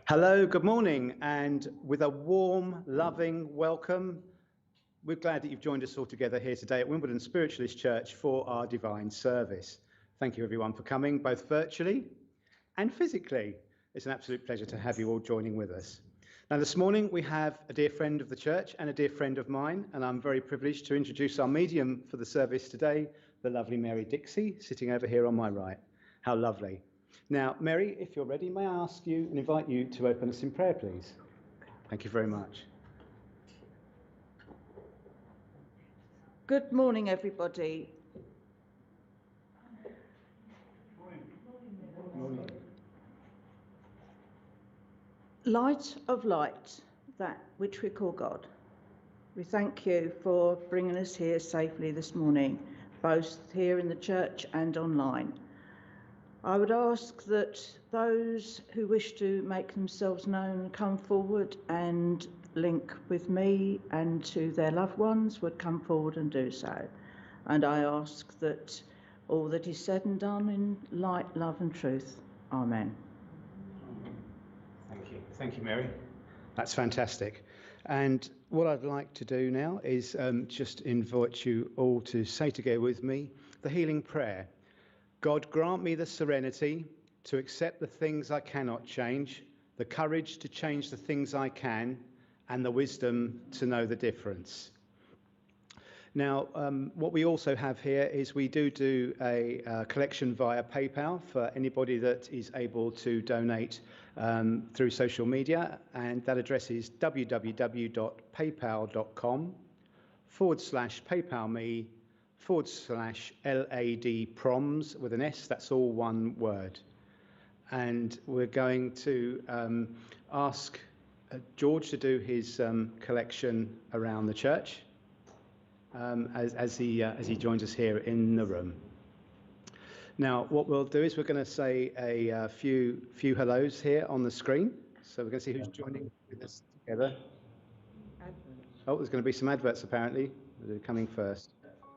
Hello, good morning, and with a warm, loving welcome, we're glad that you've joined us all together here today at Wimbledon Spiritualist Church for our Divine Service. Thank you everyone for coming, both virtually and physically. It's an absolute pleasure to have you all joining with us. Now this morning we have a dear friend of the church and a dear friend of mine, and I'm very privileged to introduce our medium for the service today, the lovely Mary Dixie, sitting over here on my right. How lovely. Now, Mary, if you're ready, may I ask you and invite you to open us in prayer, please? Thank you very much. Good morning, everybody. Morning. Light of light, that which we call God. We thank you for bringing us here safely this morning, both here in the church and online. I would ask that those who wish to make themselves known come forward and link with me and to their loved ones would come forward and do so. And I ask that all that is said and done in light, love and truth. Amen. Thank you. Thank you, Mary. That's fantastic. And what I'd like to do now is just invite you all to say together with me the healing prayer. God, grant me the serenity to accept the things I cannot change, the courage to change the things I can, and the wisdom to know the difference. Now, what we also have here is we do a collection via PayPal for anybody that is able to donate through social media, and that address is www.paypal.com/PayPalMe/LAD proms with an S, that's all one word. And we're going to ask George to do his collection around the church. As he joins us here in the room. Now, what we'll do is we're going to say a few hellos here on the screen. So we're going to see who's joining with us together. Oh, there's going to be some adverts apparently. They're coming first.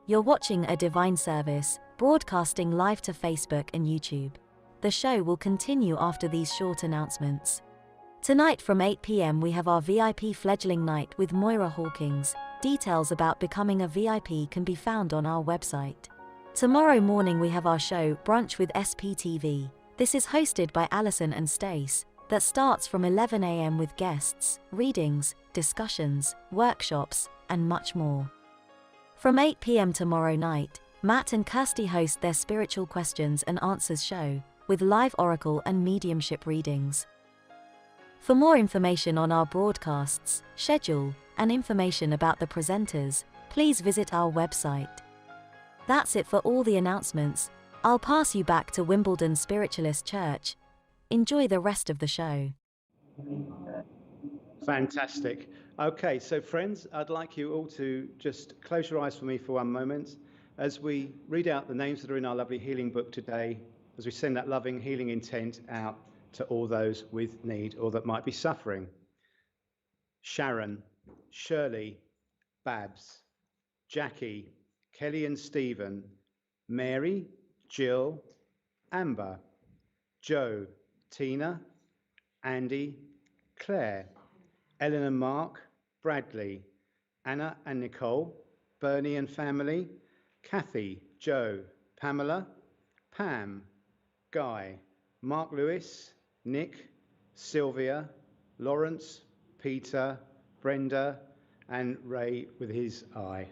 You're watching a Divine Service, broadcasting live to Facebook and YouTube. The show will continue after these short announcements. Tonight from 8 p.m. we have our VIP fledgling night with Moira Hawkins. Details about becoming a VIP can be found on our website. Tomorrow morning we have our show, Brunch with SPTV. This is hosted by Alison and Stace, that starts from 11 a.m. with guests, readings, discussions, workshops, and much more. From 8 p.m. tomorrow night, Matt and Kirsty host their Spiritual Questions and Answers show, with live oracle and mediumship readings. For more information on our broadcasts, schedule, and information about the presenters, please visit our website. That's it for all the announcements. I'll pass you back to Wimbledon Spiritualist Church. Enjoy the rest of the show. Fantastic. Okay, so friends, I'd like you all to just close your eyes for me for one moment as we read out the names that are in our lovely healing book today, as we send that loving healing intent out to all those with need or that might be suffering. Sharon, Shirley, Babs, Jackie, Kelly and Stephen, Mary, Jill, Amber, Joe, Tina, Andy, Claire, Ellen and Mark, Bradley, Anna and Nicole, Bernie and family, Kathy, Joe, Pamela, Pam, Guy, Mark Lewis, Nick, Sylvia, Lawrence, Peter, Brenda, and Ray with his eye.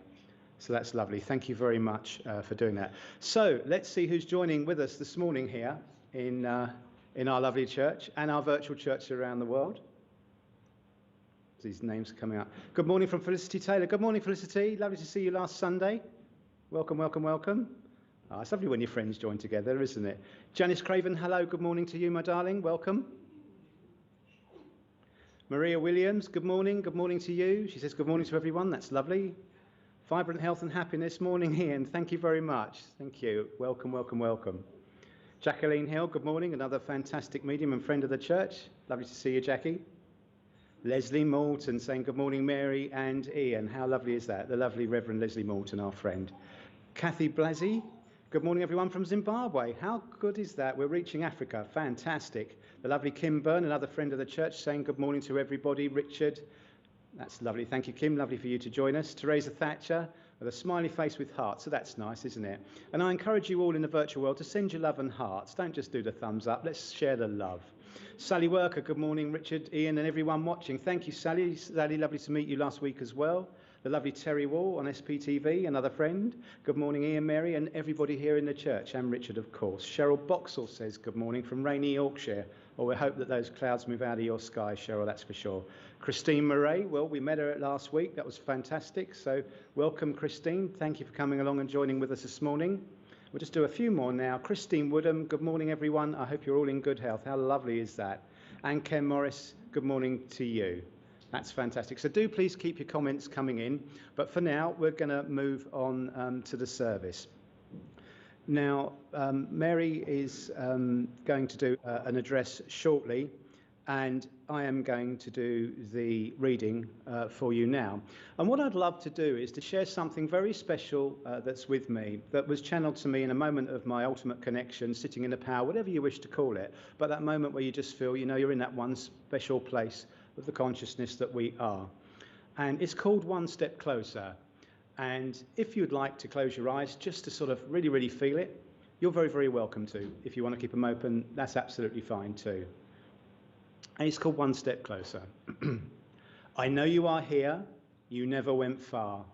So that's lovely. Thank you very much for doing that. So let's see who's joining with us this morning here in our lovely church and our virtual church around the world. These names are coming up. Good morning from Felicity Taylor. Good morning, Felicity. Lovely to see you last Sunday. Welcome, welcome, welcome. Oh, it's lovely when your friends join together, isn't it? Janice Craven, hello. Good morning to you, my darling. Welcome. Maria Williams, good morning. Good morning to you. She says good morning to everyone. That's lovely. Vibrant health and happiness morning, Ian. Thank you very much. Thank you. Welcome, welcome, welcome. Jacqueline Hill, good morning. Another fantastic medium and friend of the church. Lovely to see you, Jackie. Leslie Moulton saying good morning, Mary and Ian. How lovely is that? The lovely Reverend Leslie Moulton, our friend. Kathy Blazzy, Good morning, everyone from Zimbabwe. How good is that? We're reaching Africa. Fantastic. The lovely Kim Byrne, another friend of the church, saying good morning to everybody. Richard, that's lovely. Thank you, Kim. Lovely for you to join us. Teresa Thatcher, with a smiley face with hearts. So that's nice, isn't it? And I encourage you all in the virtual world to send your love and hearts. Don't just do the thumbs up. Let's share the love. Sally Worker, good morning. Richard, Ian, and everyone watching. Thank you, Sally. Sally, lovely to meet you last week as well. The lovely Terry Wall on SPTV, another friend. Good morning, Ian, Mary, and everybody here in the church, and Richard, of course. Cheryl Boxall says good morning from rainy Yorkshire. Well, we hope that those clouds move out of your sky, Cheryl, that's for sure. Christine Murray, well, we met her last week. That was fantastic. So welcome, Christine. Thank you for coming along and joining with us this morning. We'll just do a few more now. Christine Woodham, good morning, everyone. I hope you're all in good health. How lovely is that? And Ken Morris, good morning to you. That's fantastic. So do please keep your comments coming in. But for now, we're going to move on to the service. Now, Mary is going to do an address shortly, and I am going to do the reading for you now. And what I'd love to do is to share something very special that's with me, that was channeled to me in a moment of my ultimate connection, sitting in the power, whatever you wish to call it, but that moment where you just feel, you know, you're in that one special place of the consciousness that we are. And it's called One Step Closer. And if you'd like to close your eyes just to sort of really, really feel it, you're very, very welcome to. If you want to keep them open, that's absolutely fine too. And it's called One Step Closer. I know you are here, you never went far.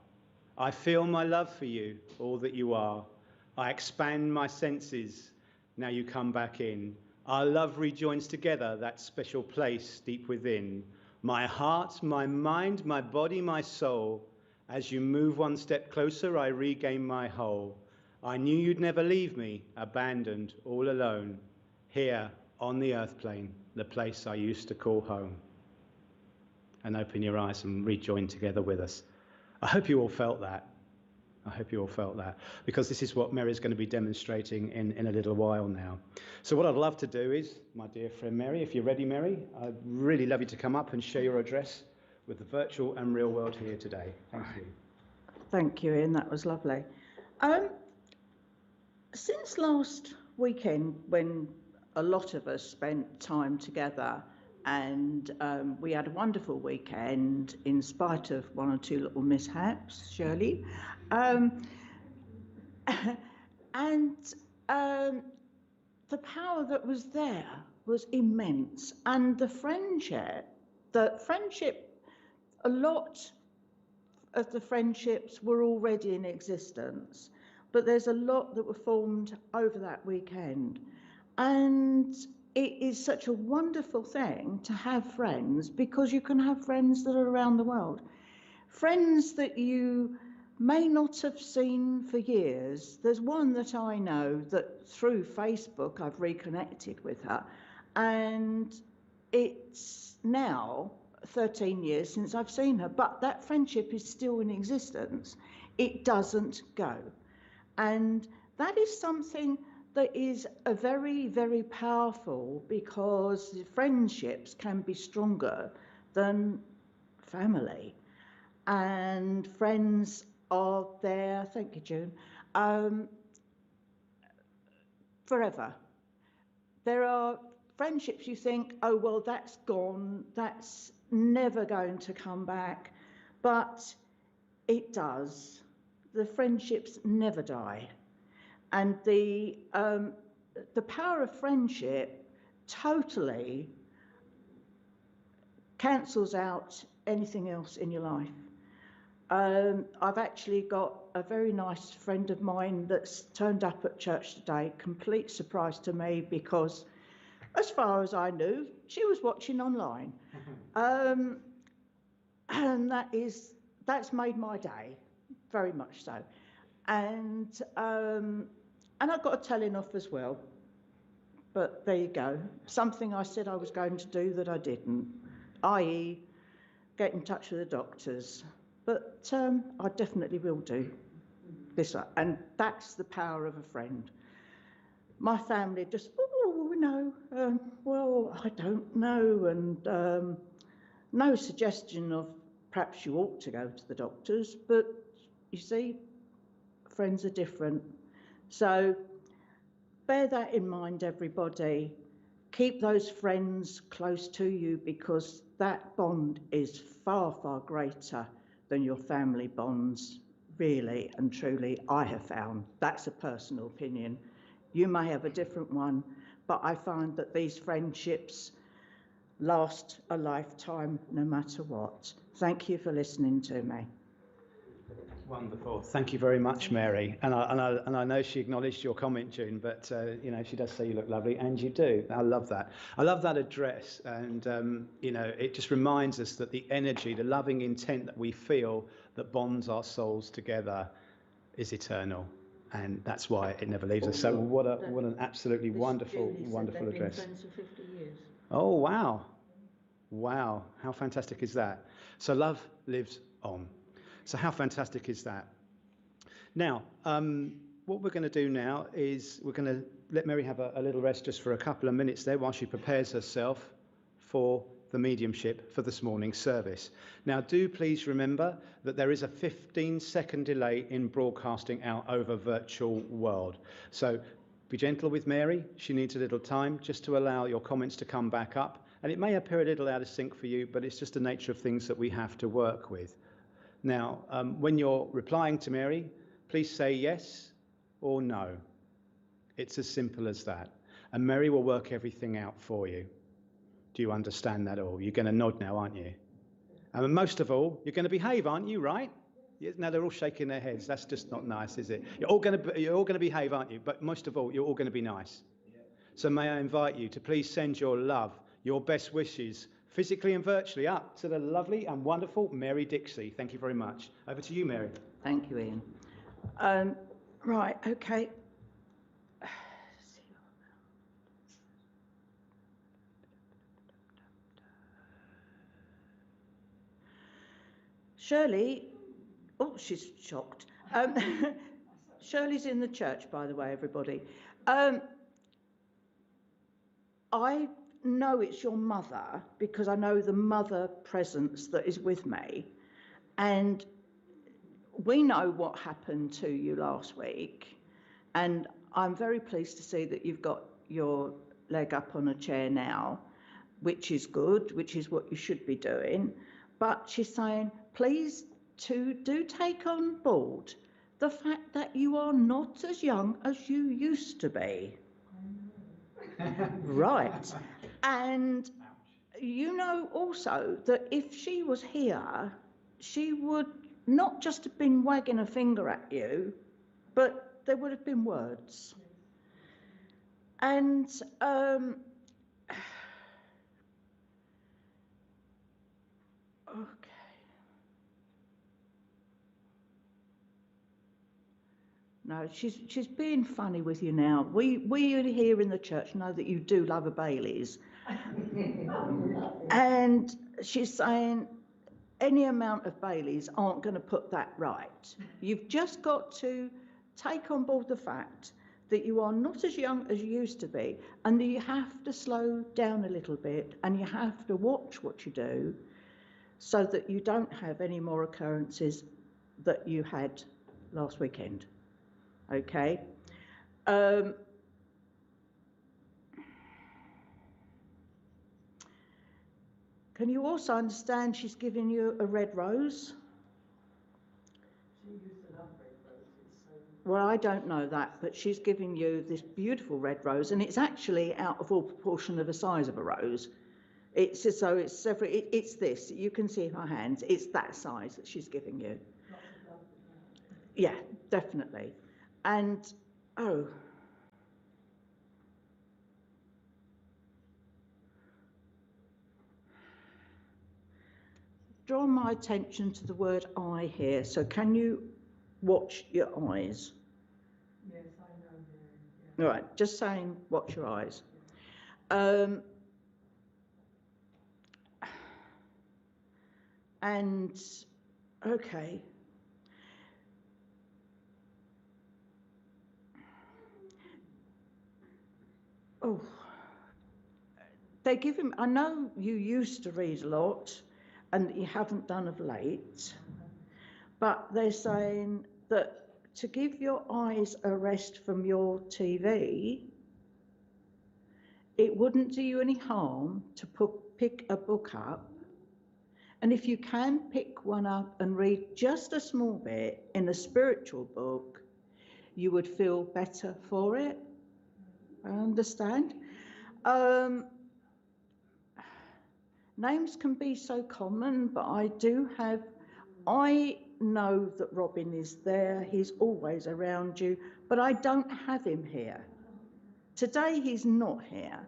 I feel my love for you, all that you are. I expand my senses, now you come back in. Our love rejoins together that special place deep within. My heart, my mind, my body, my soul. As you move one step closer, I regain my whole. I knew you'd never leave me, abandoned, all alone. Here, on the earth plane, the place I used to call home. And open your eyes and rejoin together with us. I hope you all felt that. I hope you all felt that, because this is what Mary's going to be demonstrating in a little while now. So what I'd love to do is, my dear friend Mary, if you're ready, Mary, I'd really love you to come up and share your address with the virtual and real world here today. Thank you. Thank you, Ian. That was lovely. Since last weekend, when a lot of us spent time together, and we had a wonderful weekend in spite of one or two little mishaps, Shirley. The power that was there was immense, and the friendship, a lot of the friendships were already in existence, but there's a lot that were formed over that weekend. And it is such a wonderful thing to have friends, because you can have friends that are around the world. Friends that you may not have seen for years. There's one that I know that through Facebook I've reconnected with her, and it's now 13 years since I've seen her, but that friendship is still in existence. It doesn't go. And that is something that is a very, very powerful, because friendships can be stronger than family. And friends are there, thank you, June, forever. There are friendships you think, oh, well, that's gone, that's never going to come back, but it does. The friendships never die. And the power of friendship totally cancels out anything else in your life. I've actually got a very nice friend of mine that's turned up at church today, complete surprise to me, because as far as I knew, she was watching online. And that's made my day, very much so. And I got a telling off as well, but there you go. Something I said I was going to do that I didn't, i.e. get in touch with the doctors. But I definitely will do this, and that's the power of a friend. My family just, oh, no, well, I don't know, and no suggestion of perhaps you ought to go to the doctors, but you see, friends are different. So bear that in mind, everybody. Keep those friends close to you, because that bond is far, far greater than your family bonds, really and truly, I have found. That's a personal opinion. You may have a different one, but I find that these friendships last a lifetime no matter what. Thank you for listening to me. Wonderful. Thank you very much, Mary. And I know she acknowledged your comment, June, but you know, she does say you look lovely, and you do. I love that. I love that address, and you know, it just reminds us that the energy, the loving intent that we feel that bonds our souls together is eternal, and that's why it never leaves us. So what an absolutely wonderful address. Friends for 50 years. Oh wow, wow! How fantastic is that? So love lives on. So how fantastic is that? Now, what we're going to do now is we're going to let Mary have a little rest just for a couple of minutes there while she prepares herself for the mediumship for this morning's service. Now, do please remember that there is a 15-second delay in broadcasting out over virtual world. So be gentle with Mary. She needs a little time just to allow your comments to come back up. And it may appear a little out of sync for you, but it's just the nature of things that we have to work with. Now, when you're replying to Mary, please say yes or no. It's as simple as that. And Mary will work everything out for you. Do you understand that all? You're going to nod now, aren't you? And most of all, you're going to behave, aren't you, right? Now they're all shaking their heads. That's just not nice, is it? You're all going to behave, aren't you? But most of all, you're all going to be nice. So may I invite you to please send your love, your best wishes, physically and virtually, up to the lovely and wonderful Mary Dixie. Thank you very much. Over to you, Mary. Thank you, Iain. Right, okay. Shirley, oh, she's shocked. Shirley's in the church, by the way, everybody. I know it's your mother because I know the mother presence that is with me, and we know what happened to you last week, and I'm very pleased to see that you've got your leg up on a chair now, which is good, which is what you should be doing. But she's saying, please do take on board the fact that you are not as young as you used to be. Right. And you know also that if she was here, she would not just have been wagging a finger at you, but there would have been words. And okay. No, she's being funny with you now. We here in the church know that you do love a Baileys. And she's saying any amount of Baileys aren't going to put that right. You've just got to take on board the fact that you are not as young as you used to be, and that you have to slow down a little bit, and you have to watch what you do so that you don't have any more occurrences that you had last weekend. Okay? Can you also understand she's giving you a red rose? She used to love red roses. So... Well, I don't know that, but she's giving you this beautiful red rose, and it's actually out of all proportion of the size of a rose. It's this. You can see her hands. It's that size that she's giving you. Lots of love. Yeah, definitely. And oh. Draw my attention to the word "I" here. So can you watch your eyes? Yes, I know. Yeah. All right, just saying, watch your eyes. And okay. Oh, they give him. I know you used to read a lot, and that you haven't done of late. But they're saying that to give your eyes a rest from your TV, it wouldn't do you any harm to pick a book up. And if you can pick one up and read just a small bit in a spiritual book, you would feel better for it. I understand. Names can be so common, but I know that Robin is there. He's always around you, but I don't have him here. Today he's not here,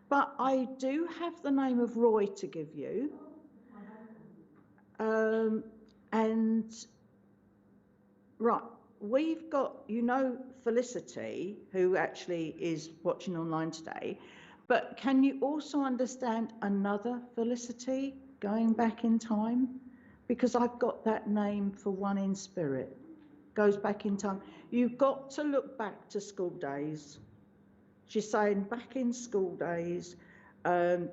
but I do have the name of Roy to give you. And right, we've got, Felicity, who actually is watching online today, but can you also understand another Felicity going back in time? Because I've got that name for one in spirit, goes back in time. You've got to look back to school days. She's saying back in school days,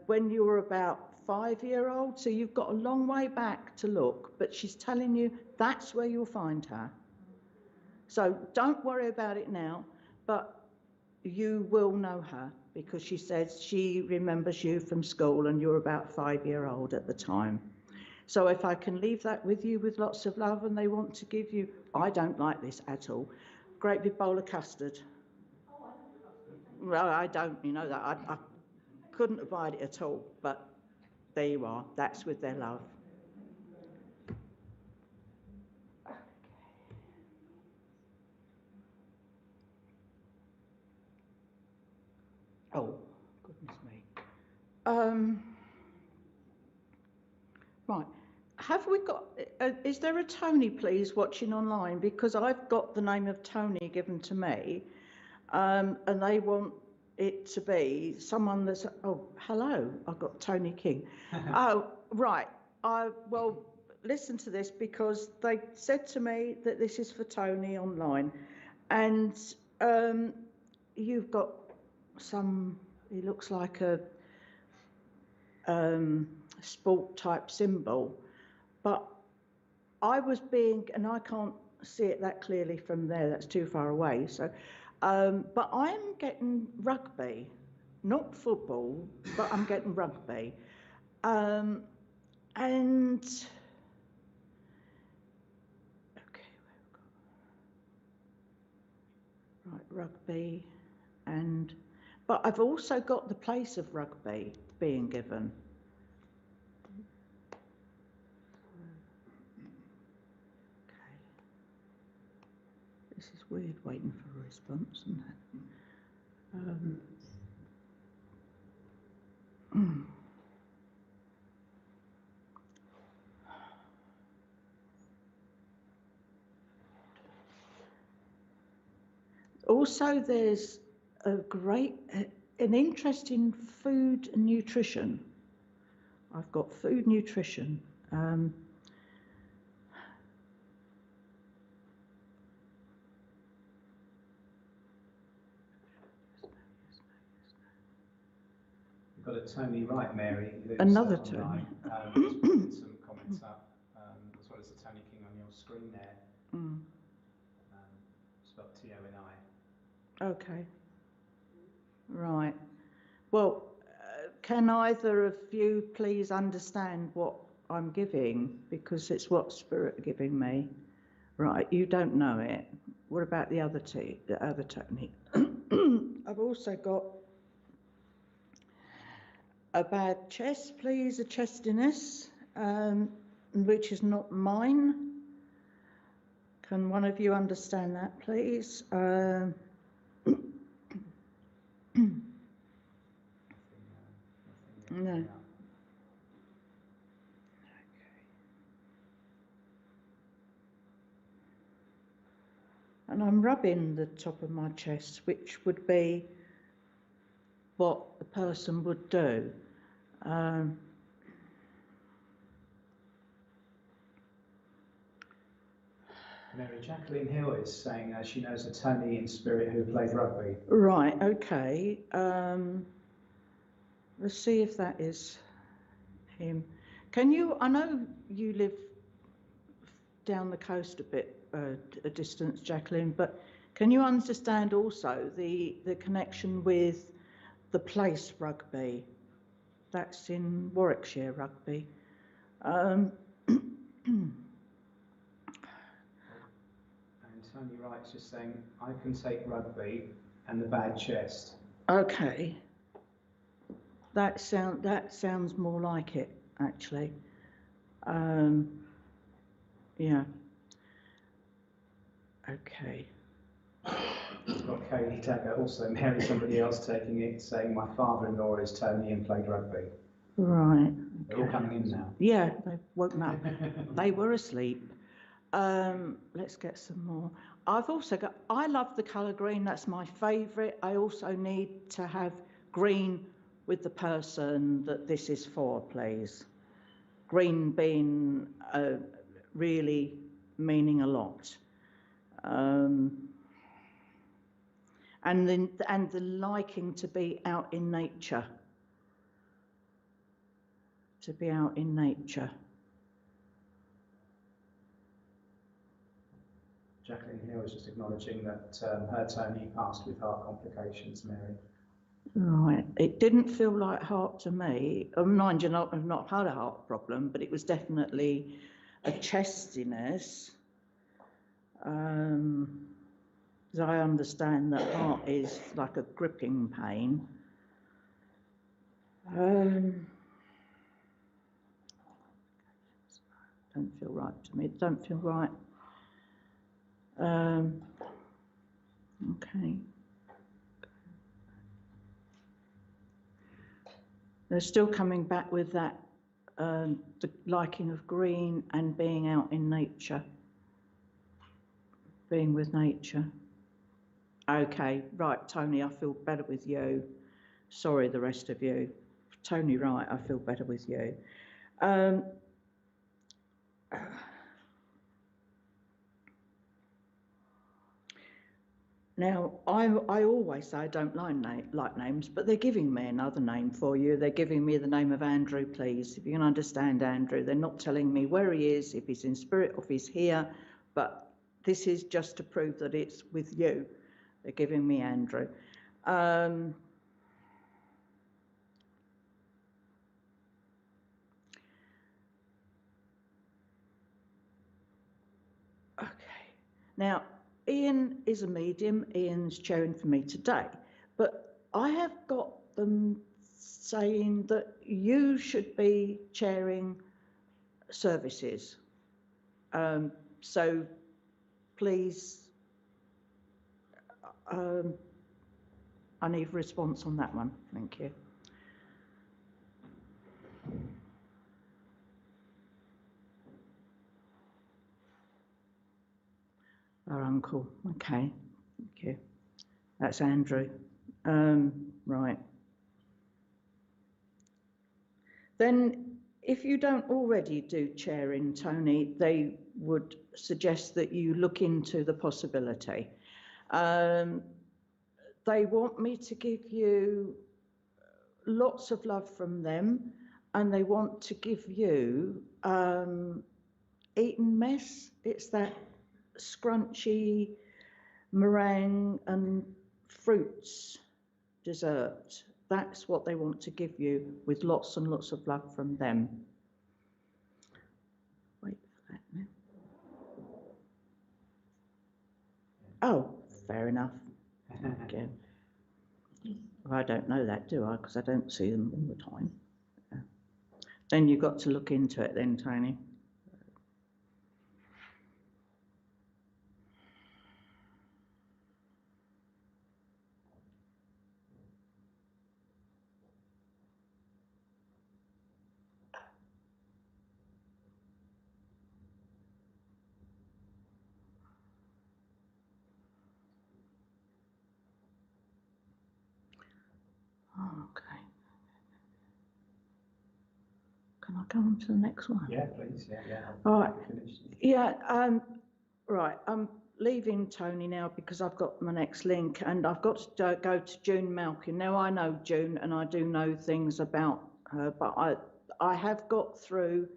when you were about 5-year-old, so you've got a long way back to look, but she's telling you that's where you'll find her. So don't worry about it now, but you will know her, because she says she remembers you from school and you're about 5-year-old at the time. So if I can leave that with you with lots of love, and they want to give you, I don't like this at all, great big bowl of custard. Well, I don't, you know that, I couldn't abide it at all, but there you are, that's with their love. Oh, goodness me. Right, have we got, is there a Tony, please, watching online? Because I've got the name of Tony given to me, and they want it to be someone that's, oh, hello, I've got Tony King. Oh, right, well, listen to this, because they said to me that this is for Tony online, and you've got some, it looks like a sport type symbol, but I was being, and I can't see it that clearly from there, that's too far away, so but I'm getting rugby, not football, but I'm getting rugby, and okay, right, rugby, and but I've also got the place of rugby being given. Okay. This is weird waiting for a response, isn't it? Also, there's an interest in food and nutrition. I've got food nutrition. We've got a Tony Wright, Mary. Another Tony. Just put some comments up, as well as the Tony King on your screen there. Spelled T-O-N-I. Okay. Right. Well, can either of you please understand what I'm giving? Because it's what Spirit are giving me. Right, you don't know it. What about the other Tony? I've also got a bad chest, please, a chestiness, which is not mine. Can one of you understand that, please? No. Okay. And I'm rubbing the top of my chest, which would be what a person would do. Mary Jacqueline Hill is saying she knows a Tony in spirit who played rugby. Right, okay. Let's see if that is him. Can you, I know you live down the coast a bit, a distance, Jacqueline, but can you understand also the connection with the place rugby? That's in Warwickshire rugby. And Tony Wright's just saying, I can take rugby and the bad chest. Okay. That sounds more like it, actually. Yeah. Okay. We've got Kaylee Tagger, also Mary, somebody else taking it, saying my father-in-law is Tony and played rugby. Right. They're all coming in now. Yeah, they've woken up. They were asleep. Let's get some more. I've also got, I love the colour green, that's my favourite. I also need to have green with the person that this is for, please. Green being really meaning a lot. And the liking to be out in nature. To be out in nature. Jacqueline Hill is just acknowledging that her Tony passed with heart complications, Mary. Right. It didn't feel like heart to me. Mind you, I've not had a heart problem, but it was definitely a chestiness. As I understand that heart is like a gripping pain. Don't feel right to me. It don't feel right. Okay. They're still coming back with that, the liking of green and being out in nature. Being with nature. Okay, right, Tony, I feel better with you. Sorry, the rest of you. Tony, right, I feel better with you. Now, I always say I don't like names, but they're giving me another name for you. They're giving me the name of Andrew, please. If you can understand Andrew, they're not telling me where he is, if he's in spirit or if he's here, but this is just to prove that it's with you. They're giving me Andrew. Okay. Now, Iain is a medium. Iain's chairing for me today, but I have got them saying that you should be chairing services. So please, I need a response on that one. Thank you. Our uncle. Okay. Thank you. That's Andrew. Right. Then, if you don't already do chairing, Tony, they would suggest that you look into the possibility. They want me to give you lots of love from them, and they want to give you Eton mess. It's that scrunchy meringue and fruits dessert. That's what they want to give you with lots and lots of love from them. Wait for that now. Oh, fair enough. Okay. Well, I don't know that, do I? Because I don't see them all the time. Yeah. Then you've got to look into it then, Tony. Okay. Can I go on to the next one? Yeah, please. Yeah. All right. Yeah. Right. I'm leaving Tony now because I've got my next link, and I've got to go to June Malkin. Now I know June, and I do know things about her, but I have got through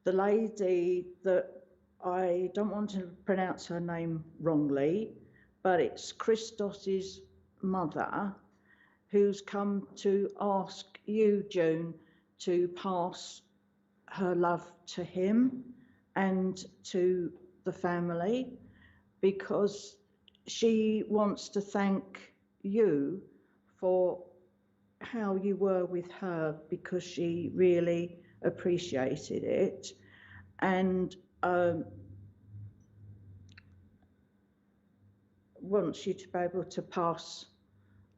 the lady that I don't want to pronounce her name wrongly, but it's Christos's mother, who's come to ask you, June, to pass her love to him and to the family, because she wants to thank you for how you were with her, because she really appreciated it, and wants you to be able to pass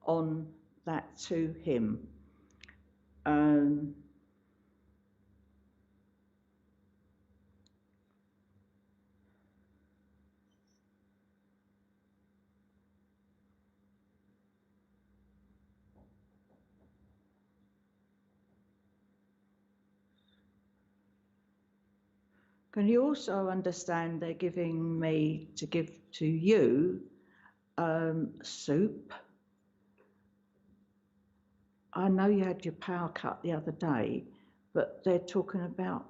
on that to him. Can you also understand they're giving me to give to you soup? I know you had your power cut the other day, but they're talking about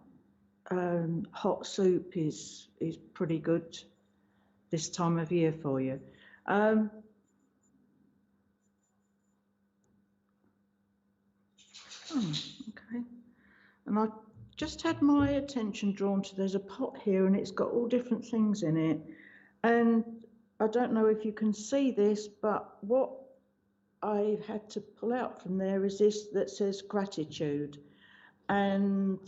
hot soup is pretty good this time of year for you. Okay. And I just had my attention drawn to, there's a pot here and it's got all different things in it. And I don't know if you can see this, but what I had to pull out from there is this that says gratitude. And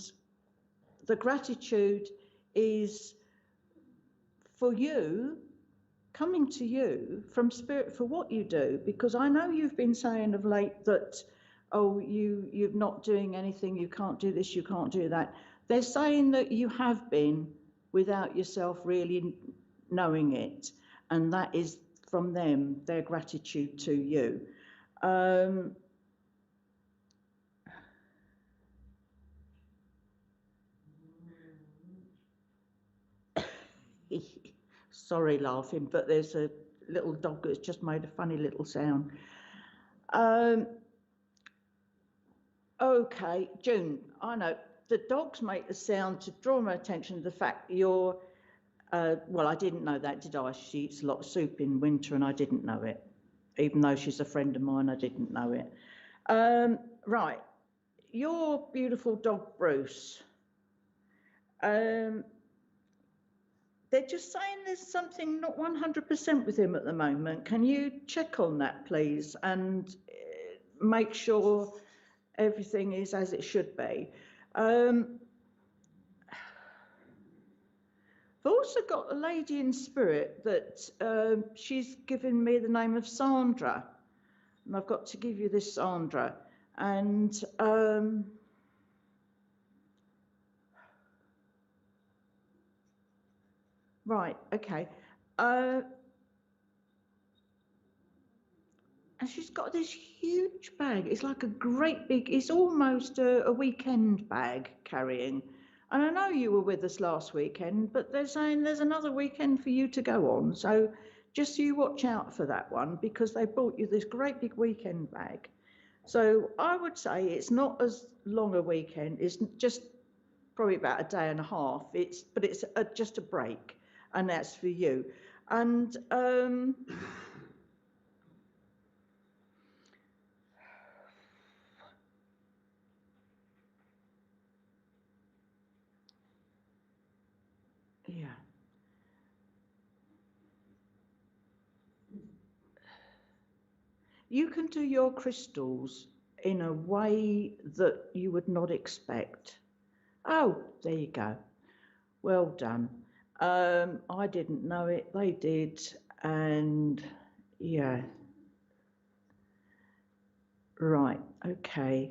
the gratitude is for you, coming to you from Spirit for what you do, because I know you've been saying of late that, oh, you're not doing anything, you can't do this, you can't do that. They're saying that you have been without yourself really knowing it, and that is from them, their gratitude to you. Sorry laughing, but there's a little dog that's just made a funny little sound. Okay, June, I know the dogs make the sound to draw my attention to the fact that you're, well, I didn't know that, did I? She eats a lot of soup in winter and I didn't know it. Even though she's a friend of mine, I didn't know it. Right, your beautiful dog, Bruce. They're just saying there's something not 100% with him at the moment. Can you check on that, please, and make sure everything is as it should be? I've also got a lady in spirit that she's given me the name of Sandra, and I've got to give you this Sandra. And right, okay. And she's got this huge bag. It's like a great big, it's almost a weekend bag carrying. And I know you were with us last weekend, but they're saying there's another weekend for you to go on. So just so you watch out for that one, because they brought you this great big weekend bag. So I would say it's not as long a weekend. It's just probably about a day and a half. But it's just a break, and that's for you. And yeah. You can do your crystals in a way that you would not expect. Oh, there you go. Well done. I didn't know it, they did, and yeah. Right, okay.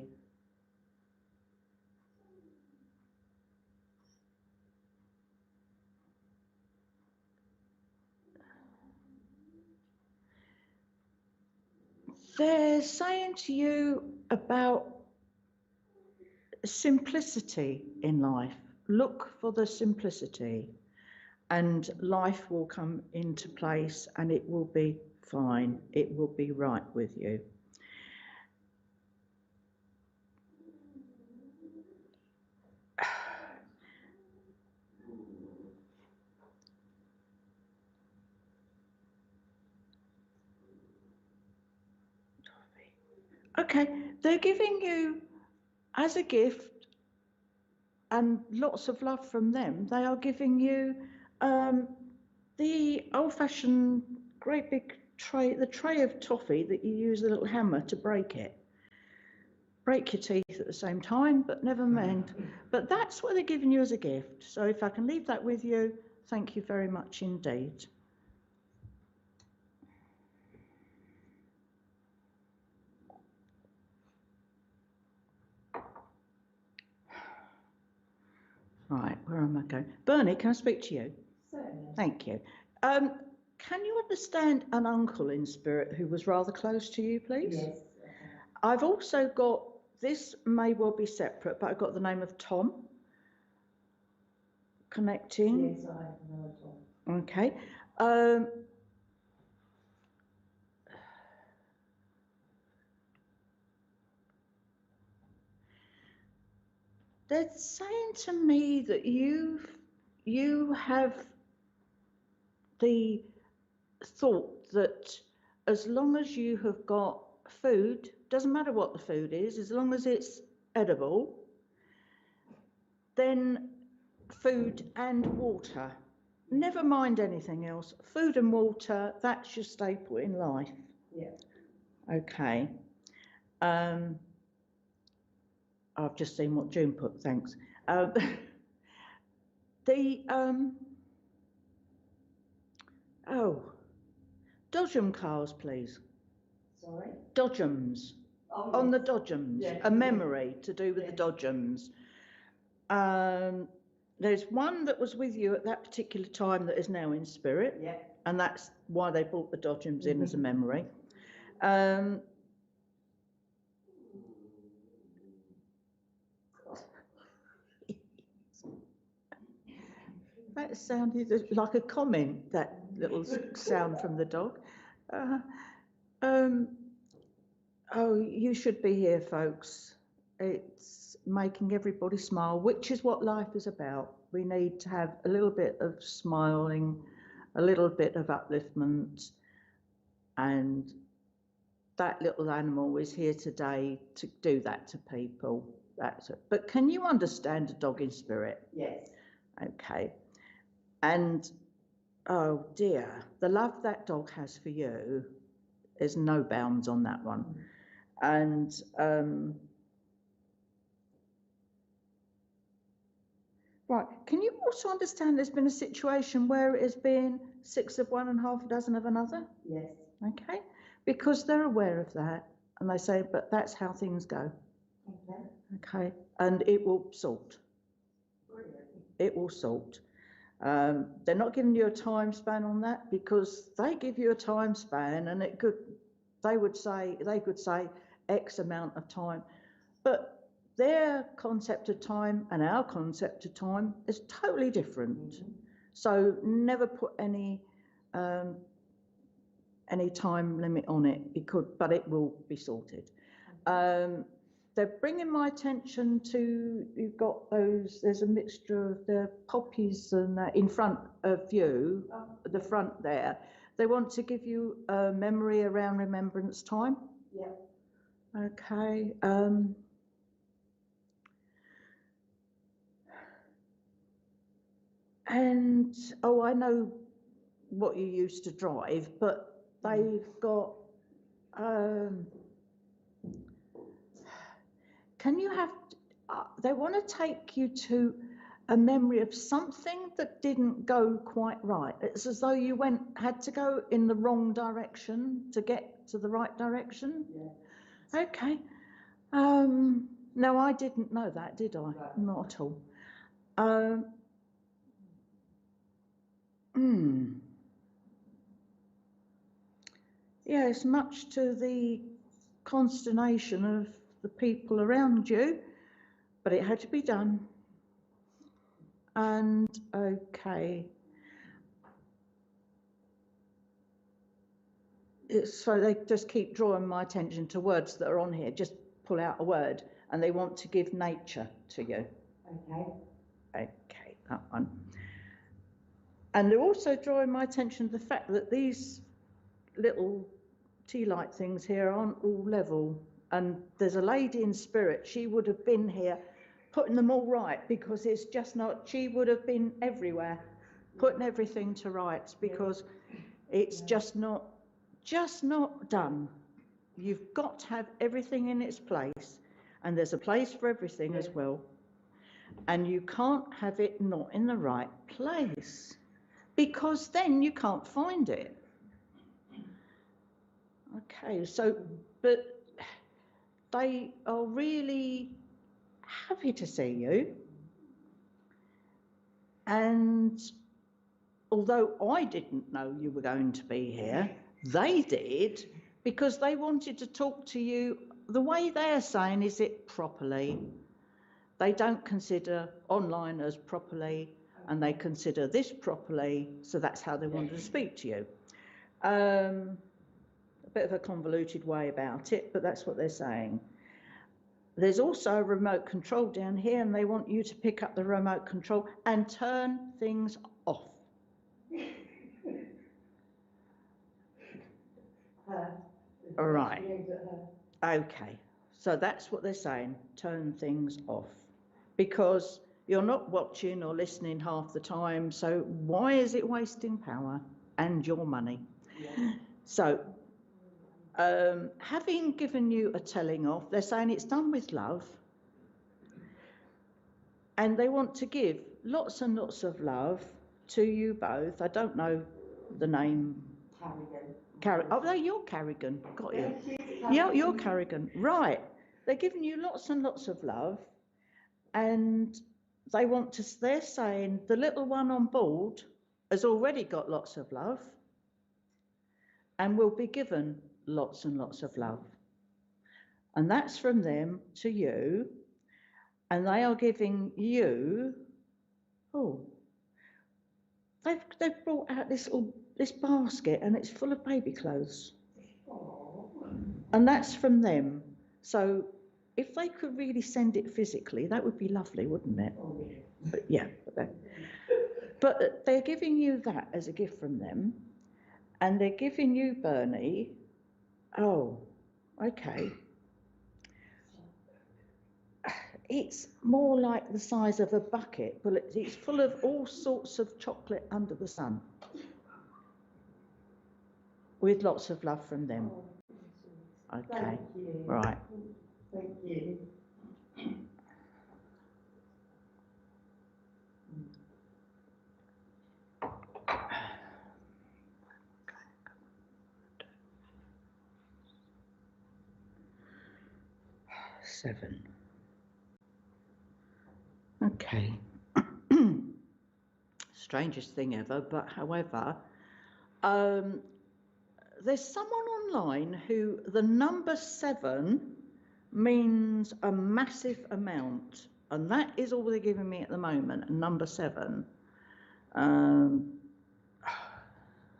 They're saying to you about simplicity in life. Look for the simplicity, and life will come into place and it will be fine. It will be right with you. Okay, they're giving you as a gift and lots of love from them. They are giving you the old-fashioned great big tray, the tray of toffee that you use a little hammer to break it. Break your teeth at the same time, but never mind. But that's what they're giving you as a gift. So if I can leave that with you, thank you very much indeed. Right, where am I going? Bernie, can I speak to you? Certainly. Thank you. Can you understand an uncle in spirit who was rather close to you, please? Yes. I've also got, this may well be separate, but I've got the name of Tom connecting. Yes, I know Tom. Okay. They're saying to me that you have the thought that as long as you have got food, doesn't matter what the food is, as long as it's edible, then food and water. Never mind anything else. Food and water, that's your staple in life. Yeah. Okay. I've just seen what June put, thanks. Dodgem cars, please. Sorry? Dodgems. Oh, On the yes. Dodgems. Yeah. A memory to do with Yeah. the Dodgems. There's one that was with you at that particular time that is now in spirit. Yeah. And that's why they brought the Dodgems in as a memory. That sounded like a comment, that little sound from the dog. Oh, you should be here, folks. It's making everybody smile, which is what life is about. We need to have a little bit of smiling, a little bit of upliftment, and that little animal is here today to do that to people. That's it. But can you understand a dog in spirit? Yes. Okay. And oh dear, the love that dog has for you, there's no bounds on that one. And right, can you also understand there's been a situation where it has been 6 of one and half a dozen of another? Yes. Okay, because they're aware of that and they say, but that's how things go. Okay. Okay, and it will sort. Brilliant. It will sort. They're not giving you a time span on that, because they give you a time span and it could, they could say X amount of time, but their concept of time and our concept of time is totally different. So never put any time limit on it, but it will be sorted. They're bringing my attention to, you've got those, there's a mixture of the poppies and in front of you, the front there. They want to give you a memory around remembrance time. Yeah. Okay. And, oh, I know what you used to drive, but they've got, can you have, they want to take you to a memory of something that didn't go quite right. It's as though you had to go in the wrong direction to get to the right direction. Yeah. Okay. No, I didn't know that, did I? Right. Not at all. Yes, much to the consternation of the people around you, but it had to be done. And okay. So they just keep drawing my attention to words that are on here. Just pull out a word, and they want to give nature to you. Okay. Okay, that one. And they're also drawing my attention to the fact that these little tea light things here aren't all level. And there's a lady in spirit, she would have been here putting them all right, because it's just not, she would have been everywhere putting everything to rights, because it's just not done. You've got to have everything in its place, and there's a place for everything as well. And you can't have it not in the right place, because then you can't find it. Okay, so, but they are really happy to see you. And although I didn't know you were going to be here, they did, because they wanted to talk to you. The way they're saying is it properly. They don't consider online as properly, and they consider this properly, so that's how they wanted to speak to you. A bit of a convoluted way about it, but that's what they're saying. There's also a remote control down here, and they want you to pick up the remote control and turn things off. All right. Okay. So that's what they're saying, turn things off. Because you're not watching or listening half the time, so why is it wasting power and your money? Yeah. So, having given you a telling off, they're saying it's done with love, and they want to give lots and lots of love to you both. I don't know the name. Carrigan. Oh, no, you're Carrigan. Got you. Yeah, you're Carrigan. Right. They're giving you lots and lots of love, and they want to. They're saying the little one on board has already got lots of love, and will be given lots and lots of love. And that's from them to you, and they are giving you, they've brought out this basket, and it's full of baby clothes. And that's from them. So if they could really send it physically, that would be lovely, wouldn't it? But yeah, but they're giving you that as a gift from them, and they're giving you, Bernie, okay. It's more like the size of a bucket, but it's full of all sorts of chocolate under the sun, with lots of love from them. Okay, Thank you. right. Thank you. Seven. Okay. Strangest thing ever, but however, there's someone online who the number 7 means a massive amount, and that is all they're giving me at the moment, number 7.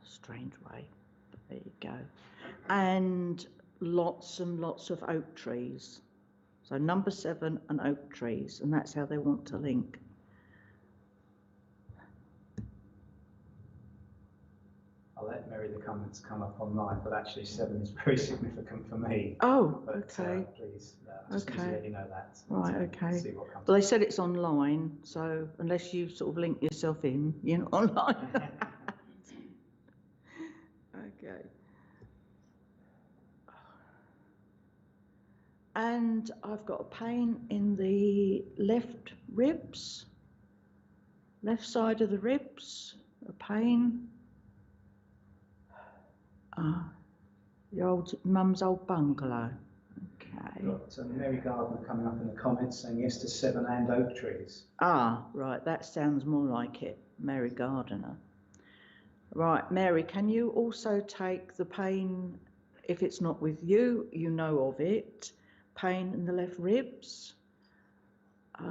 Strange way, but there you go. And lots and lots of oak trees. So number 7 and oak trees, and that's how they want to link. I'll let Mary the comments come up online, but actually 7 is very significant for me. Oh, but, okay. Please, just to let you know that. Right, okay. See what comes Well, they said it's online, so unless you sort of link yourself in, you're not online. Okay. And I've got a pain in the left ribs, left side of the ribs, a pain. Your mum's old bungalow. Okay. Got Mary Gardner coming up in the comments saying yes to 7 and oak trees. Right, that sounds more like it, Mary Gardner. Right, Mary, can you also take the pain, if it's not with you, you know of it, pain in the left ribs? What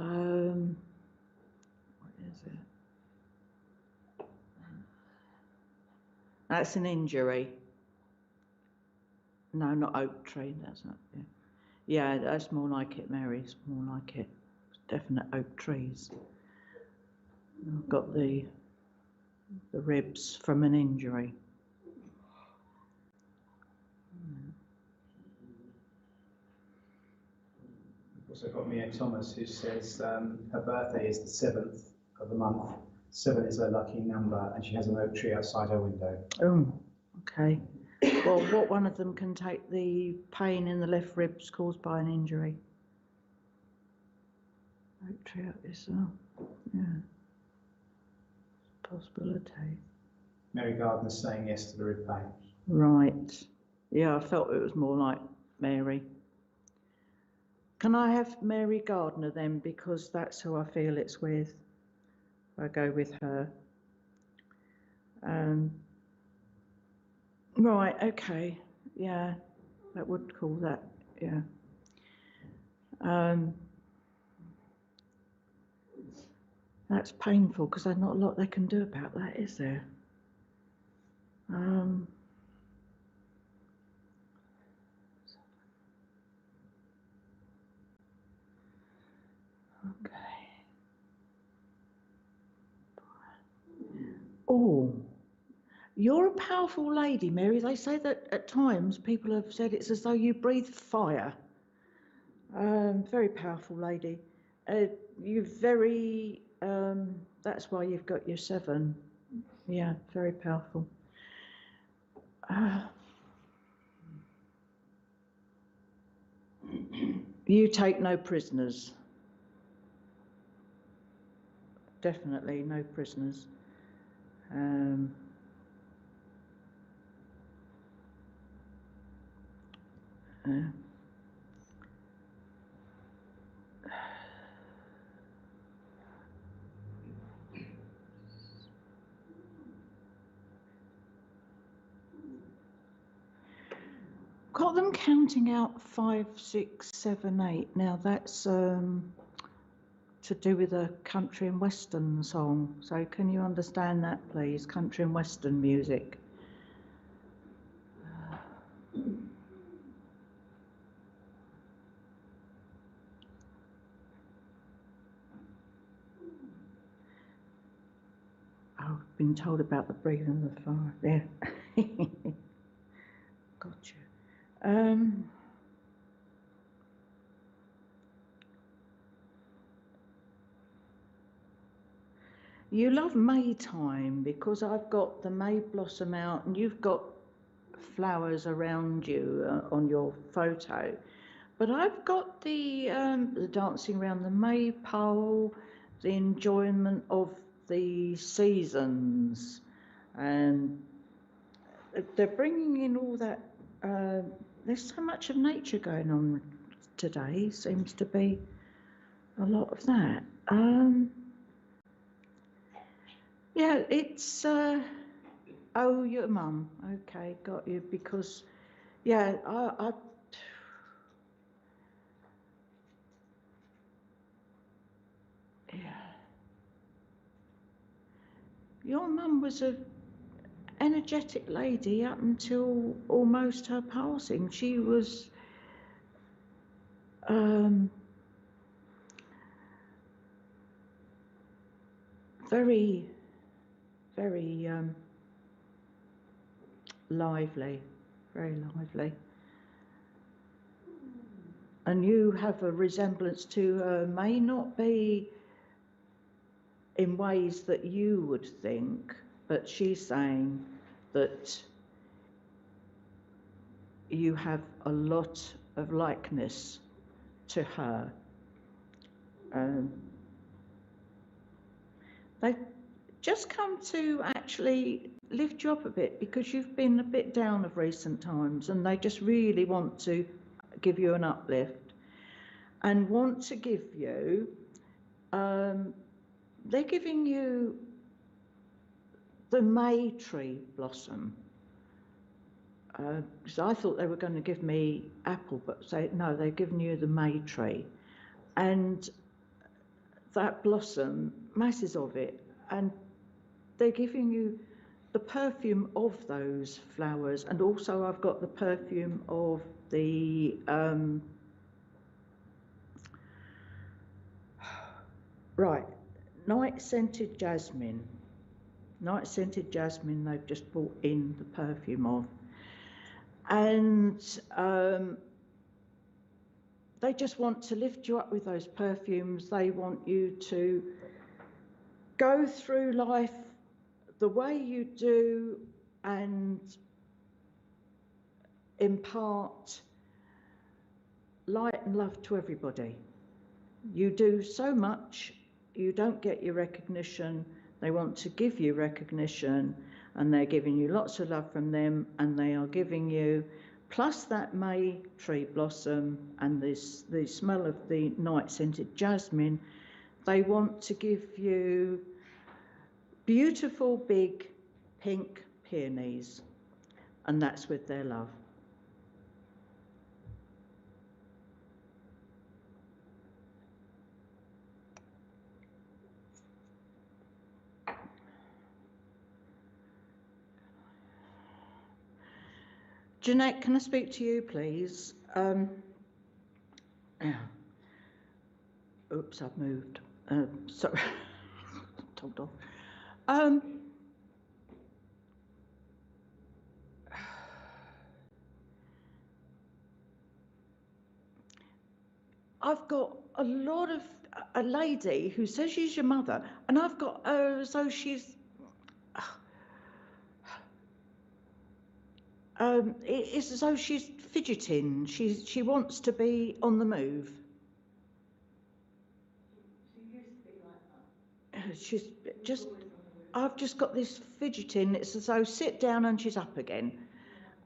is it? That's an injury. No, not oak tree, that's not, yeah, that's more like it, Mary, it's more like it. It's definite oak trees. I've got the ribs from an injury. Also got Mia Thomas, who says her birthday is the 7th of the month. 7 is her lucky number, and she has an oak tree outside her window. Oh, okay. Well, what one of them can take the pain in the left ribs caused by an injury? Oak tree is, yeah, possibility. Mary Gardner's saying yes to the rib pain. Right. Yeah, I felt it was more like Mary. Can I have Mary Gardner then, because that's who I feel it's with? I go with her. Right, okay, yeah, that would call that, yeah. That's painful because there's not a lot they can do about that, is there? Okay. Oh, you're a powerful lady, Mary. They say that at times people have said it's as though you breathe fire. Very powerful lady. You're very, that's why you've got your 7. Yeah, very powerful. You take no prisoners. Definitely no prisoners. Got them counting out 5, 6, 7, 8. Now that's to do with a country and western song. So can you understand that, please? Country and western music. I've been told about the breathing of the fire. Yeah. Gotcha. You love May time because I've got the May blossom out and you've got flowers around you on your photo. But I've got the dancing around the maypole, the enjoyment of the seasons, and they're bringing in all that. There's so much of nature going on today. Seems to be a lot of that. Yeah, it's. Oh, your mum. Okay, got you. Because, yeah, I yeah. Your mum was a energetic lady up until almost her passing. She was very, very lively, very lively. And you have a resemblance to her, may not be in ways that you would think, but she's saying that you have a lot of likeness to her. They've just come to actually lift you up a bit because you've been a bit down of recent times, and they just really want to give you an uplift and want to give you, they're giving you the May tree blossom. Because I thought they were going to give me apple, but say no, they're giving you the May tree. And that blossom, masses of it, and they're giving you the perfume of those flowers. And also I've got the perfume of the night scented jasmine. Night scented jasmine they've just brought in the perfume of. And they just want to lift you up with those perfumes. They want you to go through life the way you do and impart light and love to everybody. You do so much, you don't get your recognition. They want to give you recognition, and they're giving you lots of love from them, and they are giving you, plus that May tree blossom and the smell of the night scented jasmine, they want to give you beautiful big pink peonies, and that's with their love. Jeanette, can I speak to you, please? Oops, I've moved. Sorry, told off. I've got a lady who says she's your mother, and I've got her as though she's. It's as though she's fidgeting. She wants to be on the move. She used to be like that. She's just. I've just got this fidgeting. It's as though sit down and she's up again.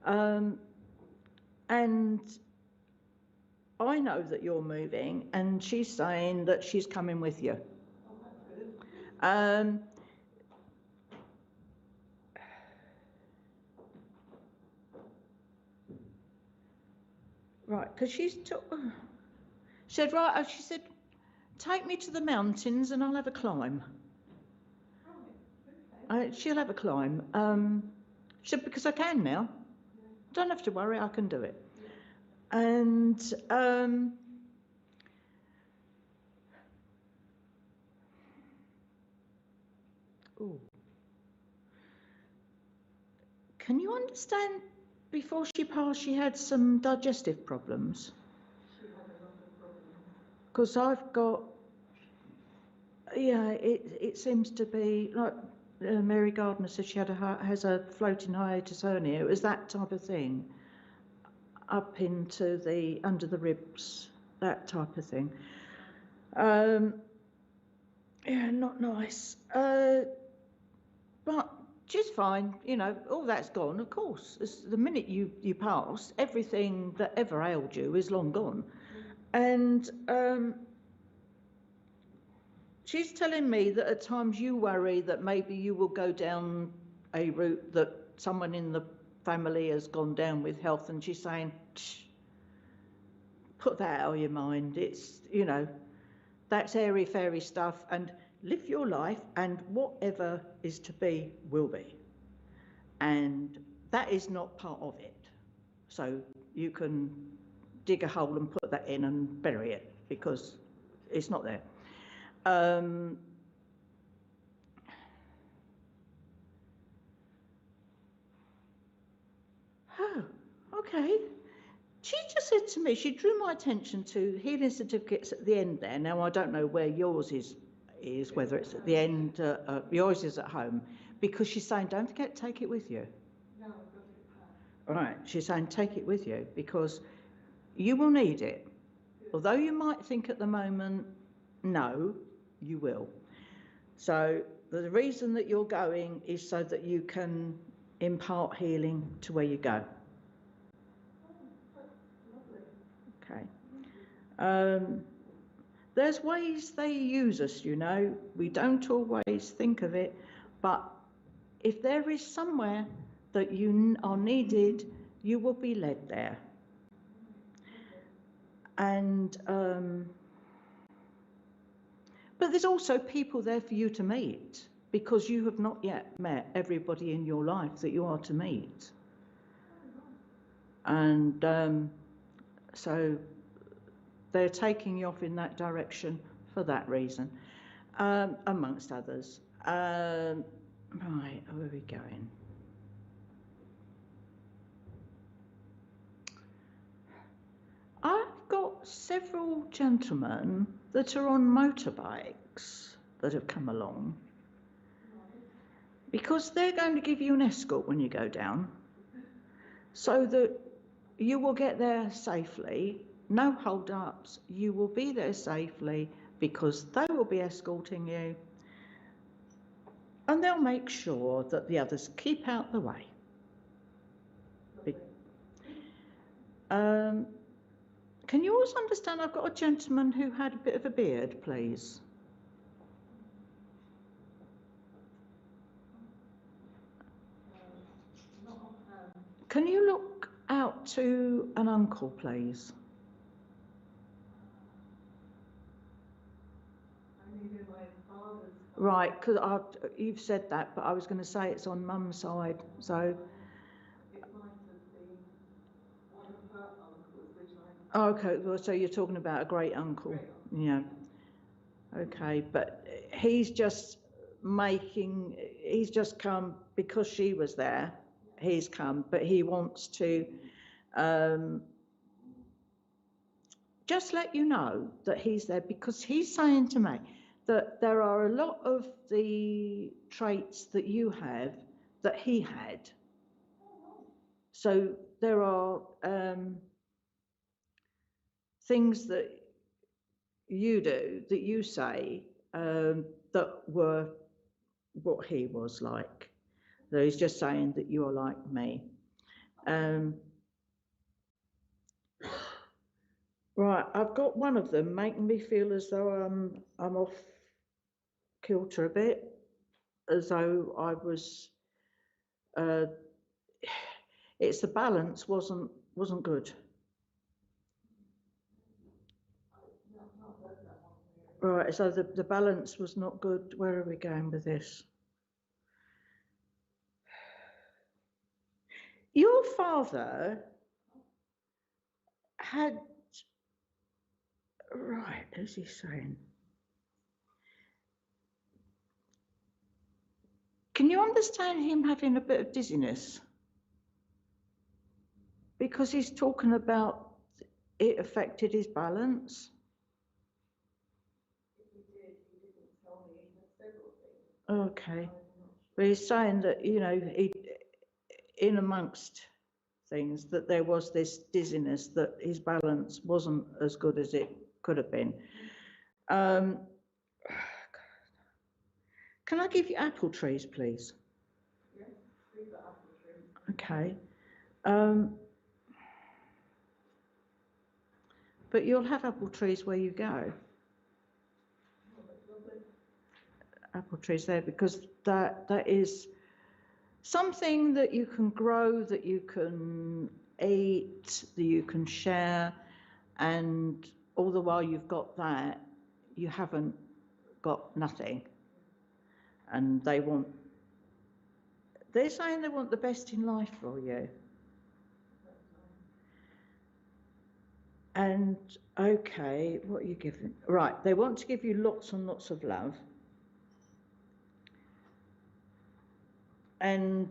And I know that you're moving, and she's saying that she's coming with you. Oh, that's good. Right, because she said, right, she said, take me to the mountains and I'll have a climb. Right, okay. She'll have a climb. She said, because I can now. Don't have to worry, I can do it. And can you understand, before she passed, she had some digestive problems? She had a lot of problems. Because I've got, yeah, it seems to be like Mary Gardner said she has a floating hiatus hernia. It was that type of thing, up into the under the ribs, that type of thing. Yeah, not nice. But she's fine, you know. All that's gone, of course. The minute you pass, everything that ever ailed you is long gone. And she's telling me that at times you worry that maybe you will go down a route that someone in the family has gone down with health, and she's saying, put that out of your mind. It's, you know, that's airy-fairy stuff, and live your life, and whatever is to be will be. And that is not part of it. So you can dig a hole and put that in and bury it, because it's not there. Oh, okay. She just said to me, she drew my attention to healing certificates at the end there. Now, I don't know where yours is whether it's at the end, yours is at home, because she's saying, don't forget to take it with you. No, I've got it packed. All right, she's saying, take it with you, because you will need it. Although you might think at the moment, no, you will. So the reason that you're going is so that you can impart healing to where you go. Okay. There's ways they use us, you know. We don't always think of it, but if there is somewhere that you are needed, you will be led there. And but there's also people there for you to meet, because you have not yet met everybody in your life that you are to meet. And so they're taking you off in that direction for that reason, amongst others. Right, where are we going? I've got several gentlemen that are on motorbikes that have come along, because they're going to give you an escort when you go down, so that you will get there safely, no hold-ups, you will be there safely because they will be escorting you, and they'll make sure that the others keep out the way. Can you also understand I've got a gentleman who had a bit of a beard, please? Can you look out to an uncle, please? Right, because you've said that, but I was going to say it's on Mum's side, so. It might have been one of her uncles, which Oh, okay, well, so you're talking about a great uncle. Yeah. Okay, but he's just come because she was there. He's come, but he wants to just let you know that he's there, because he's saying to me that there are a lot of the traits that you have that he had. So there are things that you do, that you say, that were what he was like. So he's just saying that you are like me. Right, I've got one of them making me feel as though I'm off kilter a bit, as though I was. It's the balance wasn't good. Right, so the balance was not good. Where are we going with this? Your father had, right, as he's saying, can you understand him having a bit of dizziness? Because he's talking about it affected his balance. Okay, but he's saying that, you know, in amongst things, that there was this dizziness, that his balance wasn't as good as it could have been. Can I give you apple trees, please? Yes, these are apple trees. Okay. But you'll have apple trees where you go. Apple trees there, because that is something that you can grow, that you can eat, that you can share, and all the while you've got that, you haven't got nothing. And they're saying they want the best in life for you. And okay, what are you giving? Right, they want to give you lots and lots of love. And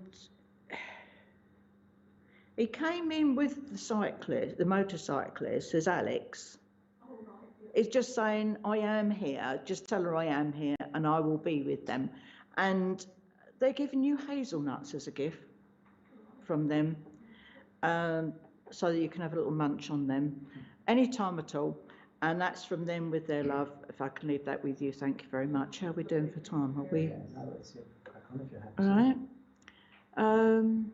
he came in with the cyclist, the motorcyclist, as Alex. Oh, right. Yeah. It's just saying, I am here, just tell her I am here and I will be with them. And they're giving you hazelnuts as a gift from them, so that you can have a little munch on them anytime at all. And that's from them with their love. If I can leave that with you, thank you very much. How are we doing for time? Are we? Yeah, no, it's crack on if you're happy. All right. Where am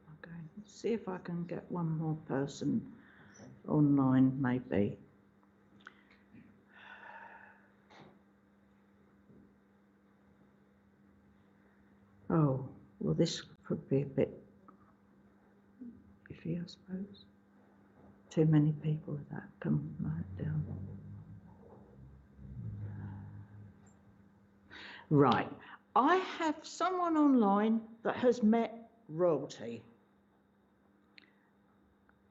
I going? Let's see if I can get one more person online, maybe. Oh, well, this could be a bit iffy, I suppose. Too many people with that. Come right down. Right. I have someone online that has met royalty.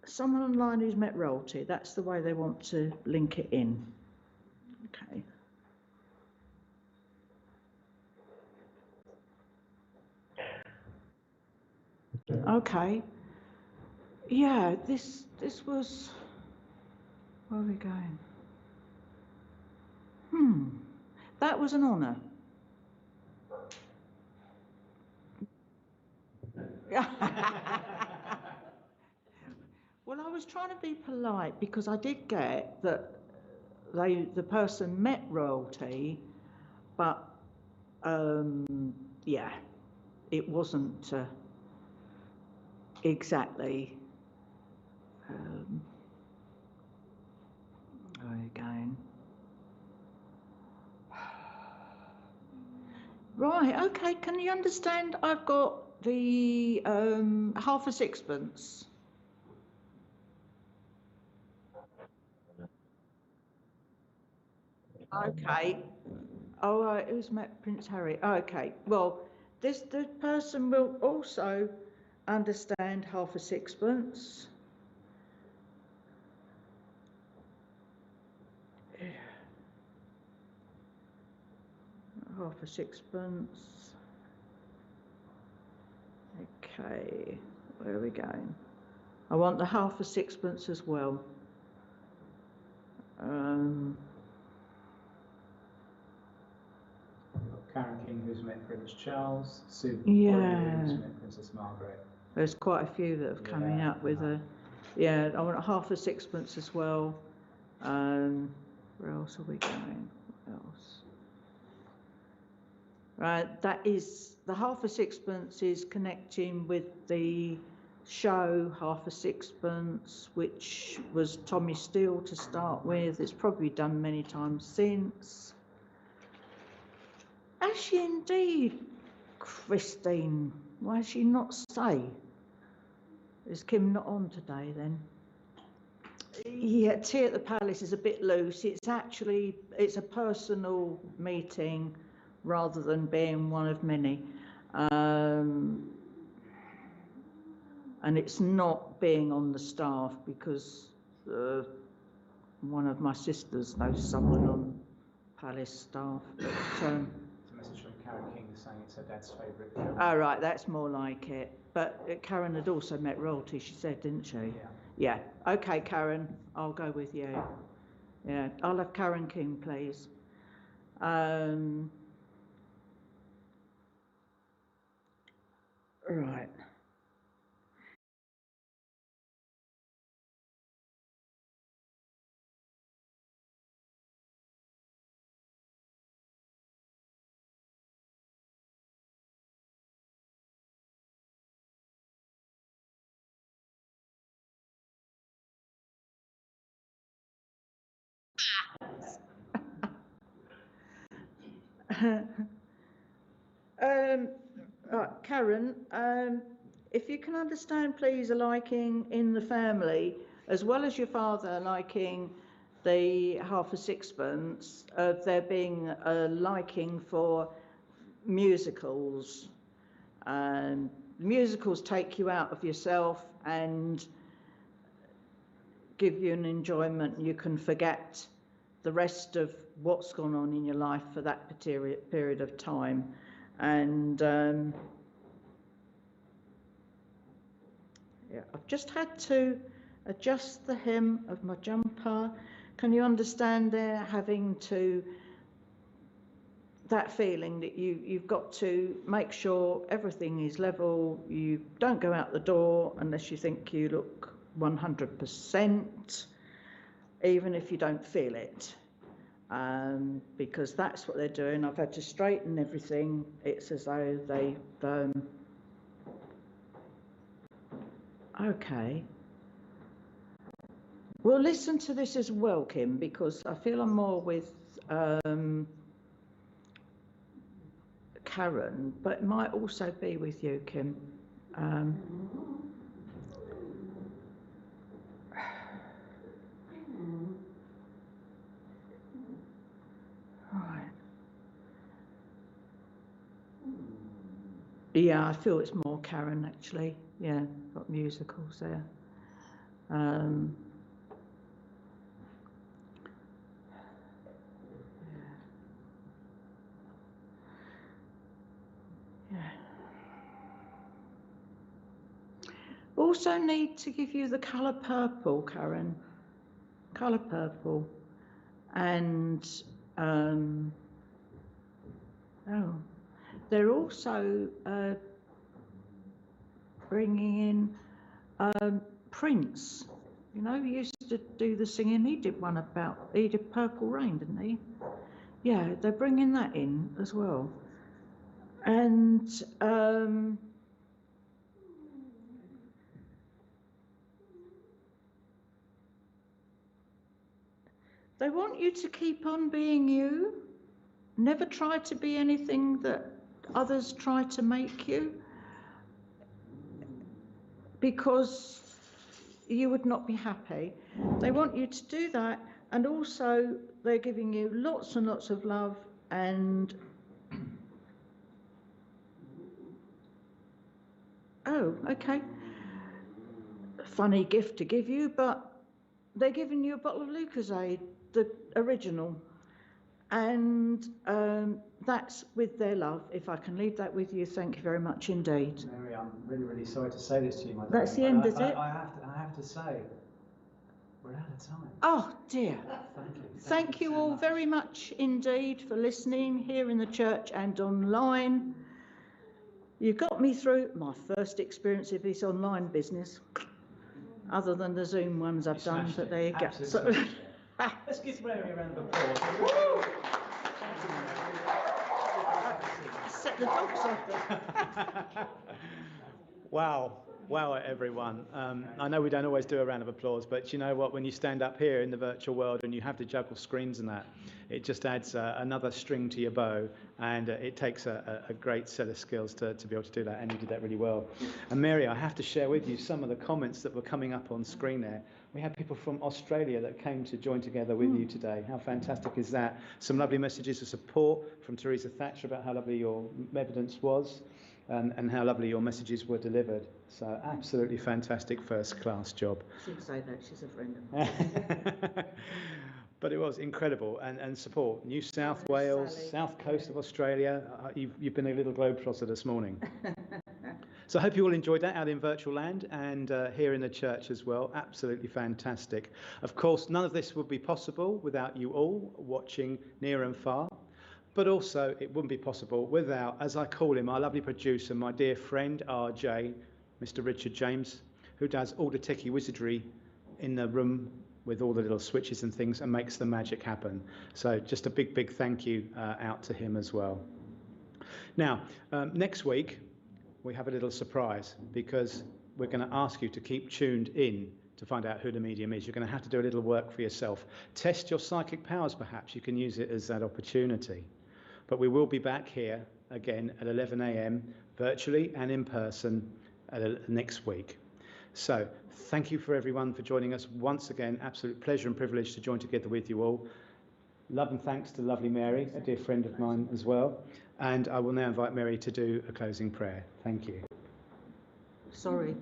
Someone online who's met royalty. That's the way they want to link it in. Okay. Okay. Yeah, this was Where are we going? That was an honour. Well, I was trying to be polite because I did get that the person met royalty, but yeah, it wasn't exactly. Again. Right, okay, can you understand? I've got the half a sixpence. Okay. All right, who's met Prince Harry? Okay, well, the person will also understand half a sixpence. Half a sixpence. Okay, where are we going? I want the half a sixpence as well. Karen King, who's met Prince Charles. Sue Yeah. who's met Princess Margaret. There's quite a few that have coming up with a. Yeah, I want half a sixpence as well. Where else are we going? What else? Right, that is the half a sixpence is connecting with the show Half a Sixpence, which was Tommy Steele to start with. It's probably done many times since. Has she indeed, Christine? Why has she not say? Is Kim not on today then? Yeah, Tea at the Palace is a bit loose. It's a personal meeting rather than being one of many. And it's not being on the staff because one of my sisters knows someone on Palace staff. But, it's a message from Karen King saying it's her dad's favourite film. Oh, right, that's more like it. But Karen had also met royalty, she said, didn't she? Yeah. Okay, Karen, I'll go with you. Yeah, I'll have Karen King, please. Right. Right, Karen, if you can understand, please, a liking in the family, as well as your father liking the half a sixpence, of there being a liking for musicals. Musicals take you out of yourself and give you an enjoyment. You can forget the rest of what's gone on in your life for that period of time. And yeah, I've just had to adjust the hem of my jumper. Can you understand there having to, that feeling that you've got to make sure everything is level, you don't go out the door unless you think you look 100%, even if you don't feel it. Because that's what they're doing. I've had to straighten everything. It's as though they've... Okay. We'll listen to this as well, Kim, because I feel I'm more with Karen, but it might also be with you, Kim. Right. Yeah, I feel it's more Karen, actually. Yeah, got musicals there. Yeah. Also need to give you the colour purple, Karen. colour purple, and they're also bringing in Prince. You know, he used to do the singing. He did Purple Rain, didn't he? Yeah, they're bringing that in as well. And they want you to keep on being you. Never try to be anything that others try to make you, because you would not be happy. They want you to do that, and also they're giving you lots and lots of love and funny gift to give you, but they're giving you a bottle of Lucozade, the original, and that's with their love. If I can leave that with you, thank you very much indeed. Mary, I'm really, really sorry to say this to you, my That's the end, is it? I have to say, we're out of time. Oh dear. Thank you. Thank you all very much indeed for listening here in the church and online. You got me through my first experience of this online business, other than the Zoom ones I've done, but there you go. So, let's give Mary a round of applause. Set the dogs off. Wow, everyone. I know we don't always do a round of applause, but you know what? When you stand up here in the virtual world and you have to juggle screens and that, it just adds another string to your bow, and it takes a great set of skills to be able to do that, and you did that really well. And Mary, I have to share with you some of the comments that were coming up on screen there. We had people from Australia that came to join together with you today. How fantastic is that? Some lovely messages of support from Teresa Thatcher about how lovely your evidence was, and how lovely your messages were delivered. So absolutely fantastic, first-class job. She'd say that, she's a friend of mine. But it was incredible, and support. New South Wales, Sally. South Coast of Australia. You've been a little globetrotter this morning. So I hope you all enjoyed that out in virtual land, and here in the church as well. Absolutely fantastic. Of course, none of this would be possible without you all watching near and far. But also, it wouldn't be possible without, as I call him, our lovely producer, my dear friend, RJ, Mr. Richard James, who does all the techie wizardry in the room with all the little switches and things and makes the magic happen. So just a big thank you out to him as well. Now, next week, we have a little surprise, because we're going to ask you to keep tuned in to find out who the medium is. You're going to have to do a little work for yourself. Test your psychic powers, perhaps. You can use it as that opportunity. But we will be back here again at 11 a.m, virtually and in person next week. So thank you for everyone for joining us once again. Absolute pleasure and privilege to join together with you all. Love and thanks to lovely Mary, a dear friend of mine as well. And I will now invite Mary to do a closing prayer. Thank you. Sorry,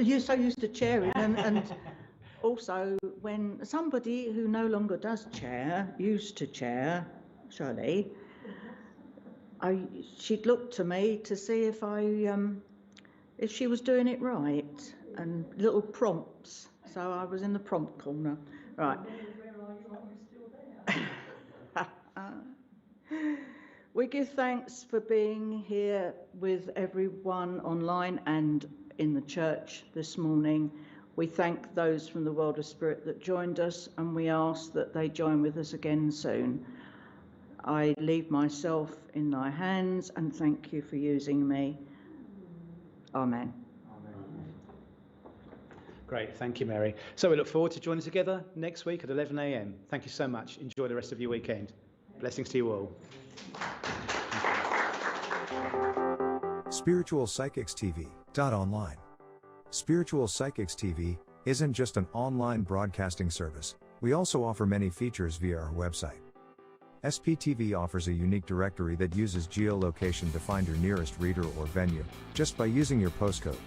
you're so used to chairing, and also when somebody who no longer does chair, used to chair, Shirley, she'd look to me to see if she was doing it right, and little prompts. So I was in the prompt corner. Right. We give thanks for being here with everyone online and in the church this morning. We thank those from the world of spirit that joined us, and we ask that they join with us again soon. I leave myself in thy hands and thank you for using me. Amen. Great, thank you, Mary. So we look forward to joining together next week at 11 a.m. Thank you so much. Enjoy the rest of your weekend. Blessings to you all. Spiritual Psychics TV. Online. Spiritual Psychics TV isn't just an online broadcasting service. We also offer many features via our website. SPTV offers a unique directory that uses geolocation to find your nearest reader or venue, just by using your postcode.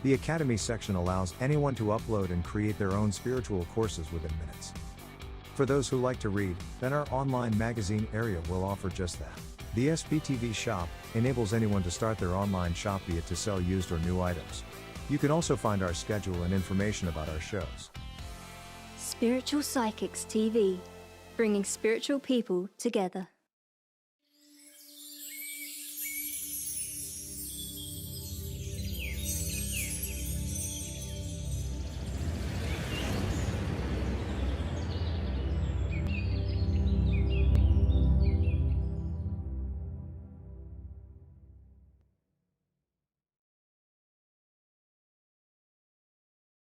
The Academy section allows anyone to upload and create their own spiritual courses within minutes. For those who like to read, then our online magazine area will offer just that. The SPTV shop enables anyone to start their online shop, be it to sell used or new items. You can also find our schedule and information about our shows. Spiritual Psychics TV, bringing spiritual people together.